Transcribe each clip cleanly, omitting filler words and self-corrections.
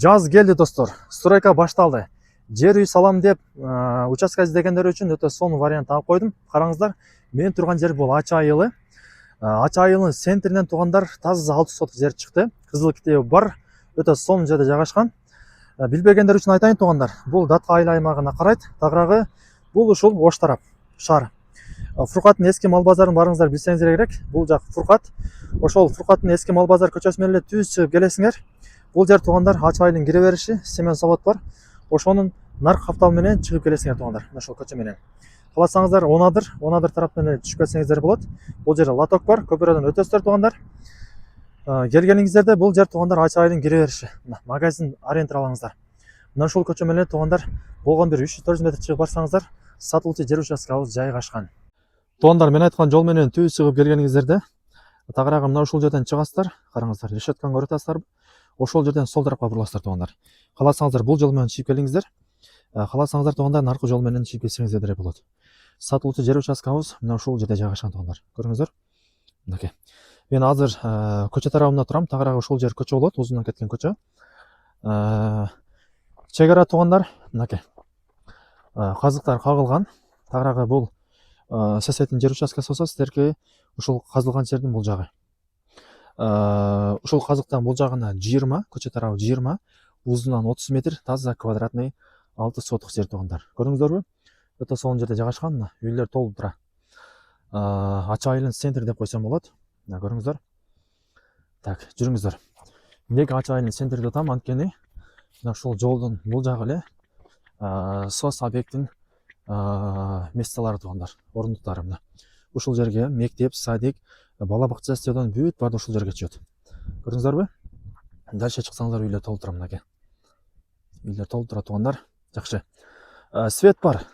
Жаз келди достор, стройка башталды. Жер үй салам деп участка издегендер үчүн өтө сонун вариант алып койдум. Караңыздар, мен турган жер бул Ачы айылы. Ачы айылынын центринен туугандар таза 6 соток жер чыкты. Кызыл китеби бар, өтө сонун жерде жайгашкан. Билбегендер үчүн айтайын туугандар, бул Датка айыл аймагына карайт. Тагыраагы бул ушул ош тарап, шаар. Фуркаттын эски мал базарын барыңыздар билсеңиздер керек. Бул жак Фуркат. Ошол Фуркаттын эски мал базар көчөсү менен эле түз чыгып келесиңер. Бул жер туугандар Ачы айылдын кире бериши, Семен завод бар. Ошонун нарк капталы менен чыгып келесиңер туугандар. Ошол көчө менен. Кааласаңыздар Онадыр тараптан эле түшүп кетсеңиздер болот. Бул жерде лоток бар, көпүрөдөн өтөсүздөр туугандар. Келгениңиздерде бул жер туугандар Ачы айылдын кире бериши. Магазин аренда алыңыздар. Мына ушул көчө менен туугандар болгон бир 300-400 метр чыгып барсаңыздар, сатылуучу жер участкабыз жайгашкан. Туугандар, мен айткан жол менен түз чыгып келгениңиздерде тагыраагы мына ушул жерден чыгасыздар. Караңыздар, решетканы көрүп атасыздарбы? Ошол жерден сол тарапка буруласыздар туугандар. Кааласаңыздар бул жол менен чыгып келиңиздер. Кааласаңыздар туугандар наркы жол менен чыгып келсеңиздер деле болот. Сатылуучу жер участкабыз мына ушул жерде жайгашкан туугандар. Көрүңүздөр. Мынакей. Мен азыр көчө тарабында турам. Тагыраагы ушул жер көчө болот, узундан кеткен көчө. Чек ара туугандар, мынакей. Казыктар кагылган. Тагыраагы бул соседтин жер участкасы болсо, сиздерге ушул казылган жердин бул жагы. Ушул казыктан бул жагына 20, көчө тарабы 20, узунан 30 метр, таза квадратный 6 соток жер туугандар. Көрүңүздөрбү? Өтө сонун жерде жайгашкан, мына үйлөр толуп тура. Ачы айылдын центри деп койсом болот. Мына көрүңүздөр. Так, жүрүңүздөр. Эмнеге Ачы айылдын центринде атам? Анткени мына ушул жолдун бул жагы эле сос объекттин месталары туугандар, орундуктары мына. Ушул жерге мектеп, садик, бала бакча стадион бүт баары ушул жерге чыгат. Көрдүңүздөрбү? Дальше чыксаңыздар үйлөр толуп тура мынакей. Үйлөр толуп тура туугандар. Жакшы. Свет бар.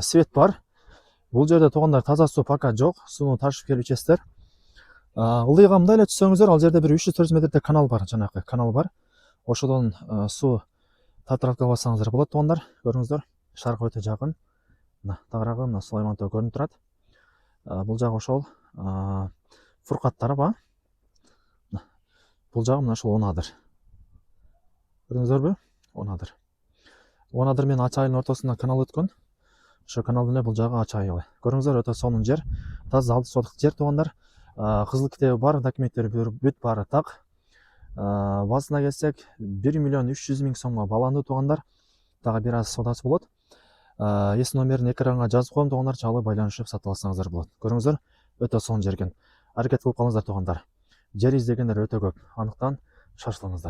Свет бар. Бул жерде туугандар таза суу пока жок. Сууну ташып келип ичесиздер. Ылдыйга мындай эле түшсөңүздөр, ал жерде бир 300-400 метрде канал бар, жанакы канал бар. Ошодон суу тартып алсаңыздар болот туугандар. Көрүңүздөр. Шаарга өтө жакын. Мына тагыраагы мына Сулайман тоо көрүнүп турат. Бул жагы ошол Фуркат тарап, бул жагы мына ушул Онадыр. Көрдүңүздөрбү? Онадыр. Онадыр менен Ачы айылдын ортосунда канал өткөн. Ошо каналдын эле бул жагы Ачы айылы. Көрдүңүздөр, өтө сонун жер. Таза 6 соток жер туугандар. Кызыл китеби бар, документтери бүт баары так. Басына келсек, 1 миллион 300 миң сомго баланды туугандар. Дагы бир аз содасы болот. Эс номерин экранга жазып коем туугандар, чалып байланышып сатып алсаңыздар болот. Көрүңүздөр, өтө сонун жерген. Аракет кылып калыңыздар туугандар. Жер издегендер өтө көп. Андыктан шашылыңыздар.